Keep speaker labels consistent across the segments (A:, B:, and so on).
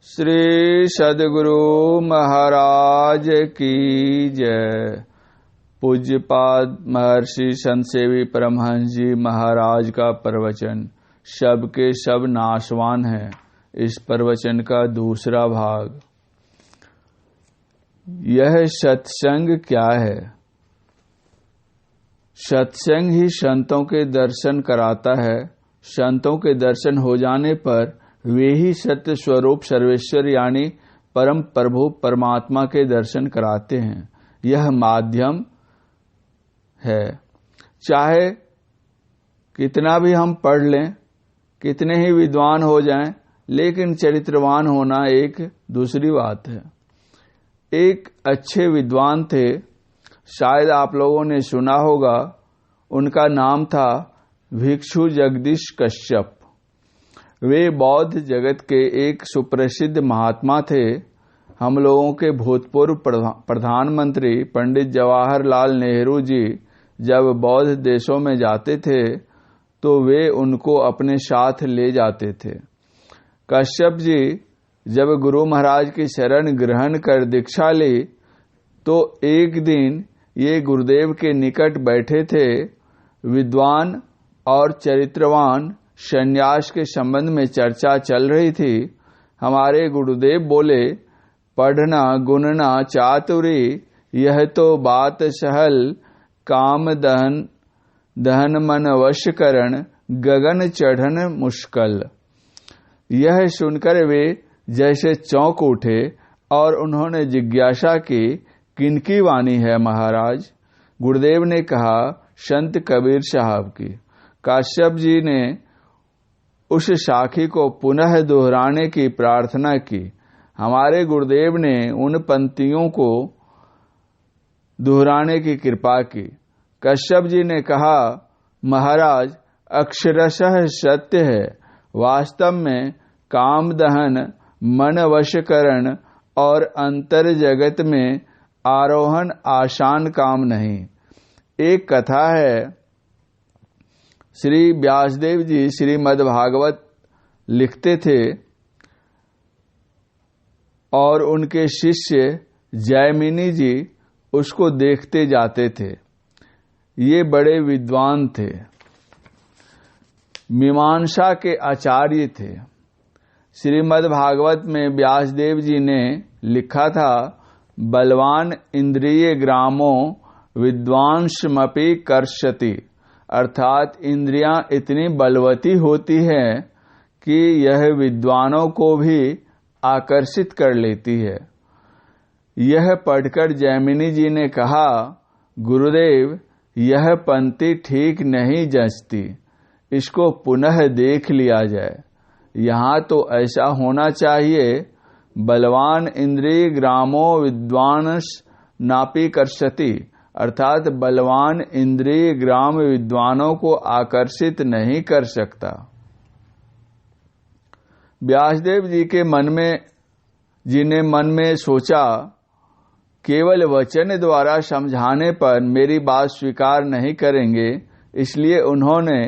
A: श्री सद्गुरु महाराज की जय। पूज्यपाद महर्षि संत सेवी परमहंस जी महाराज का प्रवचन शब के शब नाशवान है। इस प्रवचन का दूसरा भाग। यह सत्संग क्या है? सत्संग ही संतों के दर्शन कराता है। संतों के दर्शन हो जाने पर वे ही सत्य स्वरूप सर्वेश्वर यानी परम प्रभु परमात्मा के दर्शन कराते हैं। यह माध्यम है। चाहे कितना भी हम पढ़ लें, कितने ही विद्वान हो जाएं, लेकिन चरित्रवान होना एक दूसरी बात है। एक अच्छे विद्वान थे, शायद आप लोगों ने सुना होगा। उनका नाम था भिक्षु जगदीश कश्यप। वे बौद्ध जगत के एक सुप्रसिद्ध महात्मा थे। हम लोगों के भूतपूर्व प्रधानमंत्री पंडित जवाहरलाल नेहरू जी जब बौद्ध देशों में जाते थे तो वे उनको अपने साथ ले जाते थे। कश्यप जी जब गुरु महाराज की शरण ग्रहण कर दीक्षा ली तो एक दिन ये गुरुदेव के निकट बैठे थे। विद्वान और चरित्रवान संन्यास के संबंध में चर्चा चल रही थी। हमारे गुरुदेव बोले, पढ़ना गुनना चातुरी, यह तो बात सहल, काम दहन मन वशकरण, गगन चढ़न मुश्किल। यह सुनकर वे जैसे चौंक उठे और उन्होंने जिज्ञासा की, किनकी वाणी है महाराज? गुरुदेव ने कहा, संत कबीर साहब की। काश्यप जी ने उस साखी को पुनः दोहराने की प्रार्थना की। हमारे गुरुदेव ने उन पंक्तियों को दोहराने की कृपा की। कश्यप जी ने कहा, महाराज अक्षरशः सत्य है। वास्तव में काम दहन, मन वशकरण और अंतर जगत में आरोहण आसान काम नहीं। एक कथा है, श्री व्यासदेव जी श्रीमद् भागवत लिखते थे और उनके शिष्य जैमिनी जी उसको देखते जाते थे। ये बड़े विद्वान थे, मीमांसा के आचार्य थे। श्रीमद् भागवत में व्यासदेव जी ने लिखा था, बलवान इंद्रिय ग्रामो विद्वांसमपि कर्षति, अर्थात इंद्रियां इतनी बलवती होती हैं कि यह विद्वानों को भी आकर्षित कर लेती है। यह पढ़कर जैमिनी जी ने कहा, गुरुदेव यह पंक्ति ठीक नहीं जचती, इसको पुनः देख लिया जाए। यहाँ तो ऐसा होना चाहिए, बलवान इंद्रिय ग्रामो विद्वांस नापि कर्षति, अर्थात बलवान इंद्रिय ग्राम विद्वानों को आकर्षित नहीं कर सकता। व्यासदेव जी ने मन में सोचा, केवल वचन द्वारा समझाने पर मेरी बात स्वीकार नहीं करेंगे, इसलिए उन्होंने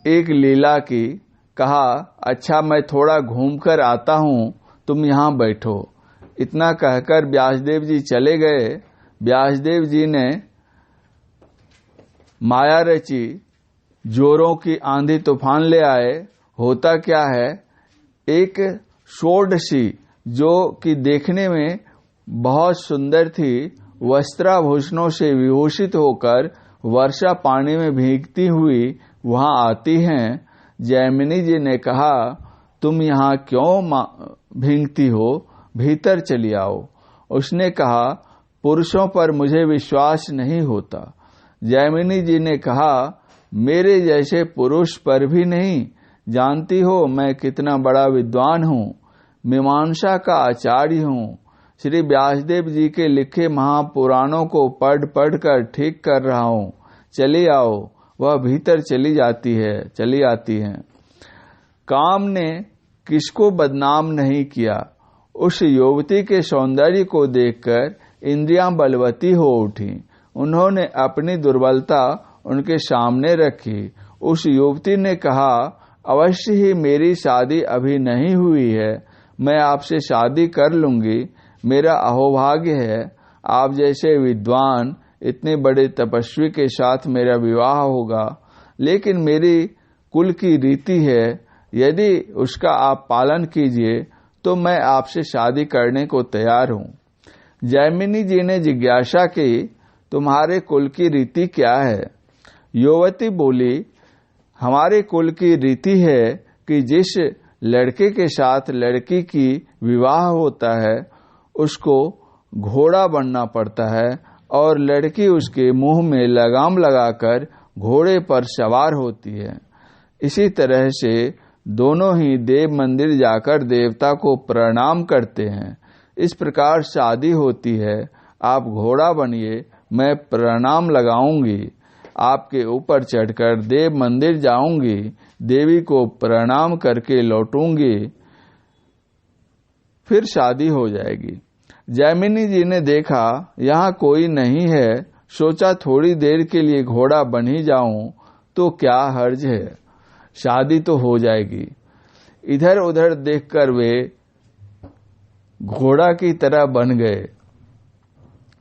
A: एक लीला की। कहा, अच्छा मैं थोड़ा घूमकर आता हूं, तुम यहां बैठो। इतना कहकर व्यासदेव जी चले गए। व्यासदेव जी ने माया रची, जोरों की आंधी तूफान ले आए। होता क्या है, एक षोडशी जो कि देखने में बहुत सुंदर थी, वस्त्राभूषणों से विभूषित होकर वर्षा पानी में भीगती हुई वहां आती हैं। जैमिनी जी ने कहा, तुम यहाँ क्यों भीगती हो, भीतर चली आओ। उसने कहा, पुरुषों पर मुझे विश्वास नहीं होता। जैमिनी जी ने कहा, मेरे जैसे पुरुष पर भी नहीं। जानती हो मैं कितना बड़ा विद्वान हूँ, मीमांसा का आचार्य हूँ। श्री व्यासदेव जी के लिखे महापुराणों को पढ़ कर ठीक कर रहा हूँ। चली आओ। वह भीतर चली आती है। काम ने किसको बदनाम नहीं किया। उस युवती के सौंदर्य को देखकर इंद्रियां बलवती हो उठी। उन्होंने अपनी दुर्बलता उनके सामने रखी। उस युवती ने कहा, अवश्य ही मेरी शादी अभी नहीं हुई है, मैं आपसे शादी कर लूंगी, मेरा अहोभाग्य है। आप जैसे विद्वान इतने बड़े तपस्वी के साथ मेरा विवाह होगा, लेकिन मेरी कुल की रीति है, यदि उसका आप पालन कीजिए तो मैं आपसे शादी करने को तैयार हूं। जैमिनी जी ने जिज्ञासा की, तुम्हारे कुल की रीति क्या है? युवती बोली, हमारे कुल की रीति है कि जिस लड़के के साथ लड़की की विवाह होता है उसको घोड़ा बनना पड़ता है और लड़की उसके मुंह में लगाम लगाकर घोड़े पर सवार होती है। इसी तरह से दोनों ही देव मंदिर जाकर देवता को प्रणाम करते हैं। इस प्रकार शादी होती है। आप घोड़ा बनिए, मैं प्रणाम लगाऊंगी, आपके ऊपर चढ़कर देव मंदिर जाऊंगी, देवी को प्रणाम करके लौटूंगी, फिर शादी हो जाएगी। जैमिनी जी ने देखा यहाँ कोई नहीं है, सोचा थोड़ी देर के लिए घोड़ा बन ही जाऊं तो क्या हर्ज है, शादी तो हो जाएगी। इधर उधर देखकर वे घोड़ा की तरह बन गए।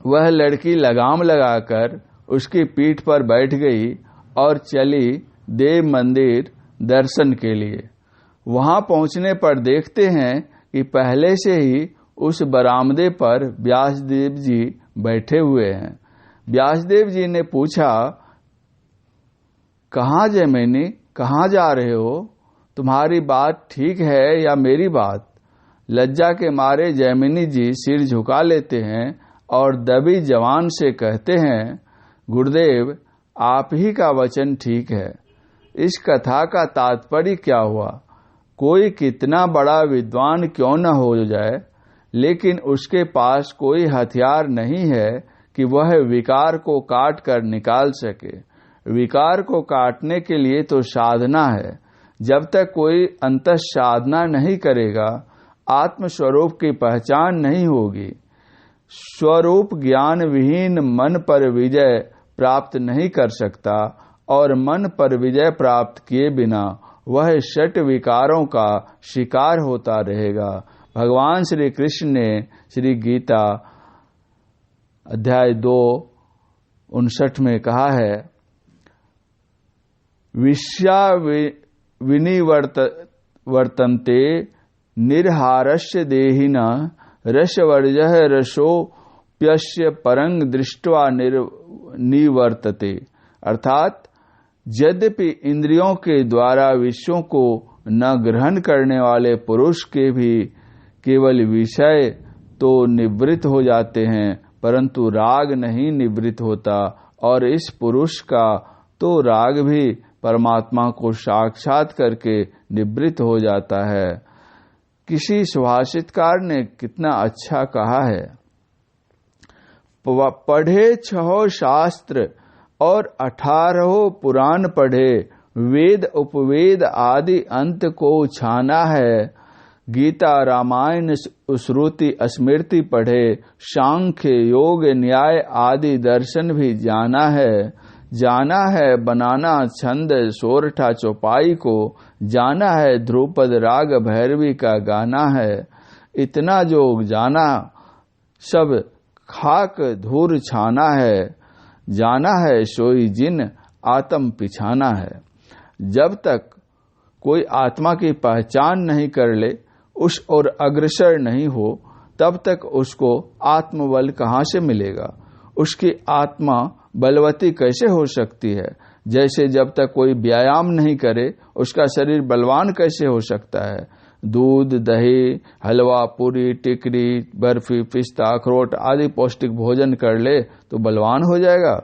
A: वह लड़की लगाम लगाकर उसकी पीठ पर बैठ गई और चली देव मंदिर दर्शन के लिए। वहां पहुंचने पर देखते हैं कि पहले से ही उस बरामदे पर व्यासदेव जी बैठे हुए हैं। व्यासदेव जी ने पूछा, कहाँ जैमिनी, कहाँ जा रहे हो? तुम्हारी बात ठीक है या मेरी बात? लज्जा के मारे जैमिनी जी सिर झुका लेते हैं और दबी जवान से कहते हैं, गुरुदेव आप ही का वचन ठीक है। इस कथा का तात्पर्य क्या हुआ? कोई कितना बड़ा विद्वान क्यों न हो जाए, लेकिन उसके पास कोई हथियार नहीं है कि वह विकार को काट कर निकाल सके। विकार को काटने के लिए तो साधना है। जब तक कोई अंतः साधना नहीं करेगा, आत्म स्वरूप की पहचान नहीं होगी। स्वरूप ज्ञान विहीन मन पर विजय प्राप्त नहीं कर सकता और मन पर विजय प्राप्त किए बिना वह षट विकारों का शिकार होता रहेगा। भगवान श्री कृष्ण ने श्री गीता अध्याय 2:59 में कहा है, विश्या विनिवर्तन्ते निर्हारस्य देहिना रसवर्जः रसोप्यस्य परंग दृष्ट्वा निवर्तते। अर्थात यद्यपि इंद्रियों के द्वारा विषयों को न ग्रहण करने वाले पुरुष के भी केवल विषय तो निवृत्त हो जाते हैं, परंतु राग नहीं निवृत्त होता, और इस पुरुष का तो राग भी परमात्मा को साक्षात करके निवृत्त हो जाता है। किसी सुभाषितकार ने कितना अच्छा कहा है, पढ़े 6 शास्त्र और 18 पुराण पढ़े, वेद उपवेद आदि अंत को छाना है। गीता रामायण श्रुति स्मृति पढ़े, सांख्य योग न्याय आदि दर्शन भी जाना है बनाना छंद सोरठा चौपाई को, जाना है ध्रुपद राग भैरवी का गाना है। इतना जो जाना सब खाक धूर छाना है, जाना है सोई जिन आत्म पिछाना है। जब तक कोई आत्मा की पहचान नहीं कर ले, उस ओर अग्रसर नहीं हो, तब तक उसको आत्मबल कहाँ से मिलेगा? उसकी आत्मा बलवती कैसे हो सकती है? जैसे जब तक कोई व्यायाम नहीं करे उसका शरीर बलवान कैसे हो सकता है? दूध दही हलवा पूरी टिकरी बर्फी पिस्ता अखरोट आदि पौष्टिक भोजन कर ले तो बलवान हो जाएगा?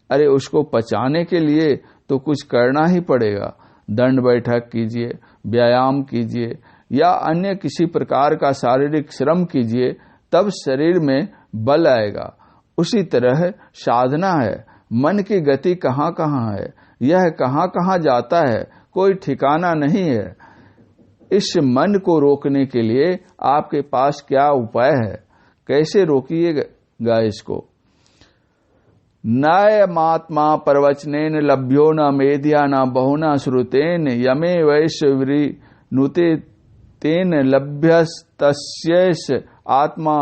A: अरे उसको पचाने के लिए तो कुछ करना ही पड़ेगा। दंड बैठक कीजिए, व्यायाम कीजिए या अन्य किसी प्रकार का शारीरिक श्रम कीजिए, तब शरीर में बल आएगा। उसी तरह साधना है। मन की गति कहाँ कहाँ है, यह कहाँ कहाँ जाता है, कोई ठिकाना नहीं है। इस मन को रोकने के लिए आपके पास क्या उपाय है? कैसे रोकिएगा इसको? नयमात्मा प्रवचनेन लभ्यो न मेध्या न बहुना श्रुतेन यमे वैश्वरी नुते तेन लभ्यस्तस्यैष आत्मा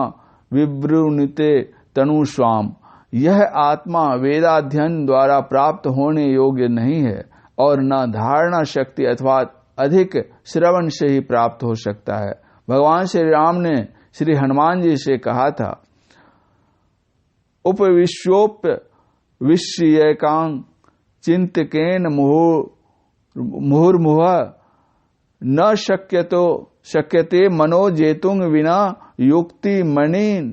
A: विवृणुते तनुस्वाम। यह आत्मा वेदाध्ययन द्वारा प्राप्त होने योग्य नहीं है और न धारणा शक्ति अथवा अधिक श्रवण से ही प्राप्त हो सकता है। भगवान श्री राम ने श्री हनुमान जी से कहा था, उपविश्योप्य विश्यकांग चिंतकेन मुहुर्मुह न शक्यते मनो जेतुंग विना युक्ति मणिन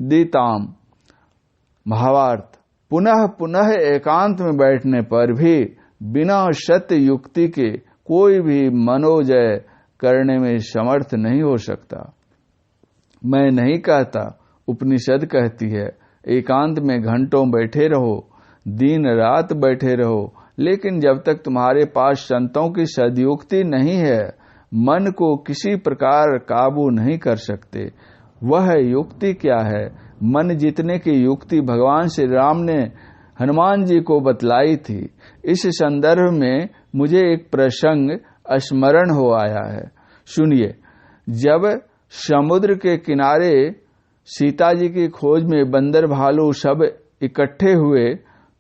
A: दिताम। भावार्थ, पुनः पुनः एकांत में बैठने पर भी बिना सत्य युक्ति के कोई भी मनोजय करने में समर्थ नहीं हो सकता। मैं नहीं कहता, उपनिषद कहती है, एकांत में घंटों बैठे रहो, दिन रात बैठे रहो, लेकिन जब तक तुम्हारे पास संतों की सद्युक्ति नहीं है, मन को किसी प्रकार काबू नहीं कर सकते। वह युक्ति क्या है? मन जीतने की युक्ति भगवान श्री राम ने हनुमान जी को बतलाई थी। इस संदर्भ में मुझे एक प्रसंग स्मरण हो आया है, सुनिए। जब समुद्र के किनारे सीता जी की खोज में बंदर भालू सब इकट्ठे हुए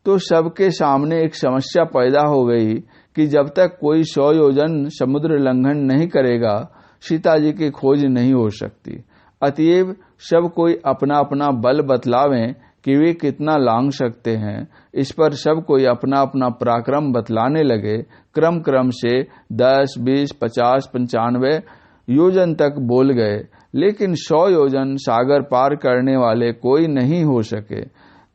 A: तो सबके सामने एक समस्या पैदा हो गई कि जब तक कोई 100 योजन समुद्र लंघन नहीं करेगा, सीता जी की खोज नहीं हो सकती। अतएव सब कोई अपना अपना बल बतलावें कि वे कितना लांघ सकते हैं। इस पर सब कोई अपना अपना पराक्रम बतलाने लगे। क्रम क्रम से 10, 20, 50, 95 योजन तक बोल गए, लेकिन 100 योजन सागर पार करने वाले कोई नहीं हो सके।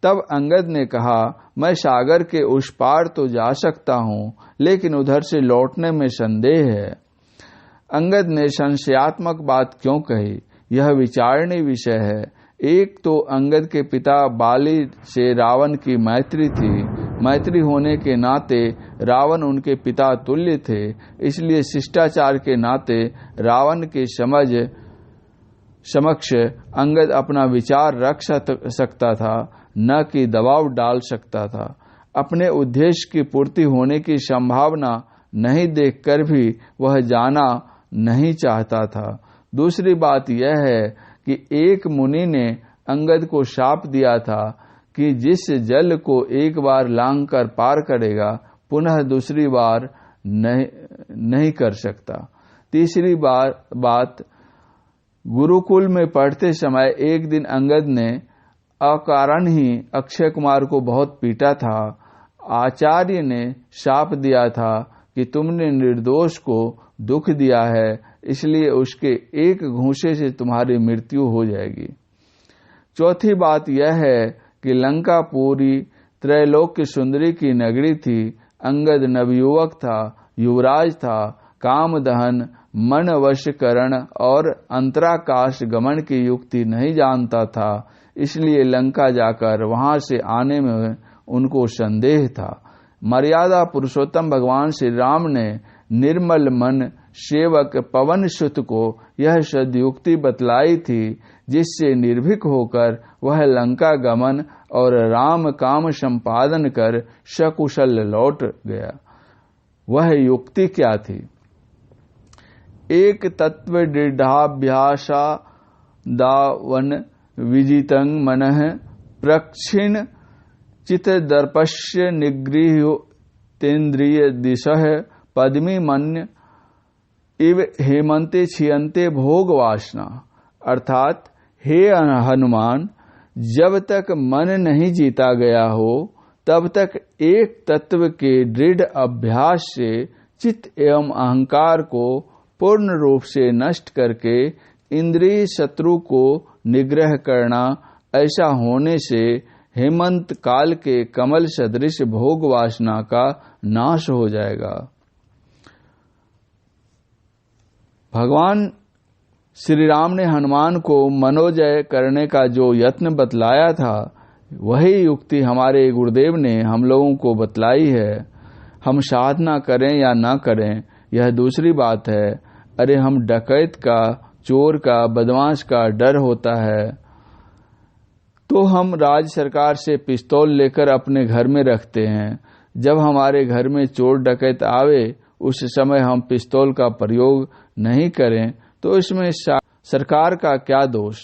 A: तब अंगद ने कहा, मैं सागर के उस पार तो जा सकता हूँ, लेकिन उधर से लौटने में संदेह है। अंगद ने संशयात्मक बात क्यों कही, यह विचारणीय विषय है। एक तो अंगद के पिता बाली से रावण की मैत्री थी। मैत्री होने के नाते रावण उनके पिता तुल्य थे, इसलिए शिष्टाचार के नाते रावण के समक्ष अंगद अपना विचार रख सकता था, न कि दबाव डाल सकता था। अपने उद्देश्य की पूर्ति होने की संभावना नहीं देखकर भी वह जाना नहीं चाहता था। दूसरी बात यह है कि एक मुनि ने अंगद को शाप दिया था कि जिस जल को एक बार लांघ कर पार करेगा, पुनः दूसरी बार नहीं कर सकता। तीसरी बात, गुरुकुल में पढ़ते समय एक दिन अंगद ने अकारण ही अक्षय कुमार को बहुत पीटा था। आचार्य ने शाप दिया था कि तुमने निर्दोष को दुख दिया है, इसलिए उसके एक घूंसे से तुम्हारी मृत्यु हो जाएगी। चौथी बात यह है कि लंका पूरी त्रैलोक्य सुंदरी की नगरी थी। अंगद नवयुवक था, युवराज था, काम दहन, मन वशकरण और अंतराकाश गमन की युक्ति नहीं जानता था, इसलिए लंका जाकर वहां से आने में उनको संदेह था। मर्यादा पुरुषोत्तम भगवान श्री राम ने निर्मल मन सेवक पवन सुत को यह सद्युक्ति बतलाई थी, जिससे निर्भीक होकर वह लंका गमन और राम काम संपादन कर सकुशल लौट गया। वह युक्ति क्या थी? एक तत्व दृढ़ाभ्यासा दावन विजितं मनः प्रक्षिण चित दर्पस्य निगृह्य तेन्द्रिय दिशः पद्मी मन्य इव हेमंते छियंते भोग वासना। अर्थात, हे हनुमान, जब तक मन नहीं जीता गया हो, तब तक एक तत्व के दृढ़ अभ्यास से चित्त एवं अहंकार को पूर्ण रूप से नष्ट करके इंद्रिय शत्रु को निग्रह करना, ऐसा होने से हेमंत काल के कमल सदृश भोग वासना का नाश हो जाएगा। भगवान श्री राम ने हनुमान को मनोजय करने का जो यत्न बतलाया था, वही युक्ति हमारे गुरुदेव ने हम लोगों को बतलाई है। हम साधना करें या ना करें, यह दूसरी बात है। अरे, हम डकैत का, चोर का, बदमाश का डर होता है तो हम राज्य सरकार से पिस्तौल लेकर अपने घर में रखते हैं। जब हमारे घर में चोर डकैत आवे, उस समय हम पिस्तौल का प्रयोग नहीं करें तो इसमें सरकार का क्या दोष।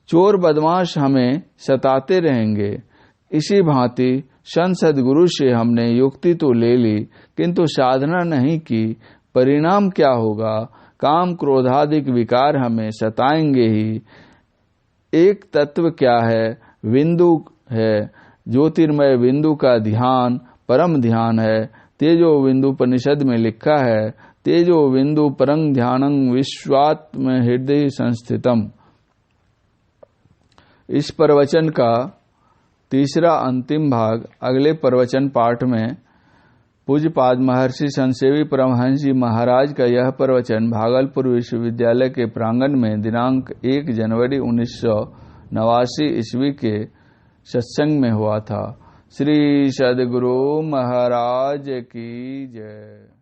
A: चोर बदमाश हमें सताते रहेंगे। इसी भांति संत सदगुरु से हमने युक्ति तो ले ली किंतु साधना नहीं की, परिणाम क्या होगा। काम क्रोधादिक विकार हमें सताएंगे ही। एक तत्व क्या है, बिंदु है। ज्योतिर्मय बिंदु का ध्यान परम ध्यान है। तेजो बिंदु उपनिषद में लिखा है, तेजो बिंदु परं ध्यानं विश्वात्म हृदय संस्थितम। इस प्रवचन का तीसरा अंतिम भाग अगले प्रवचन पाठ में पूज्यपाद महर्षि संतसेवी परमहंस जी महाराज का यह प्रवचन भागलपुर विश्वविद्यालय के प्रांगण में दिनांक 1 जनवरी 1989 ईस्वी के सत्संग में हुआ था। श्री सद्गुरु महाराज की जय।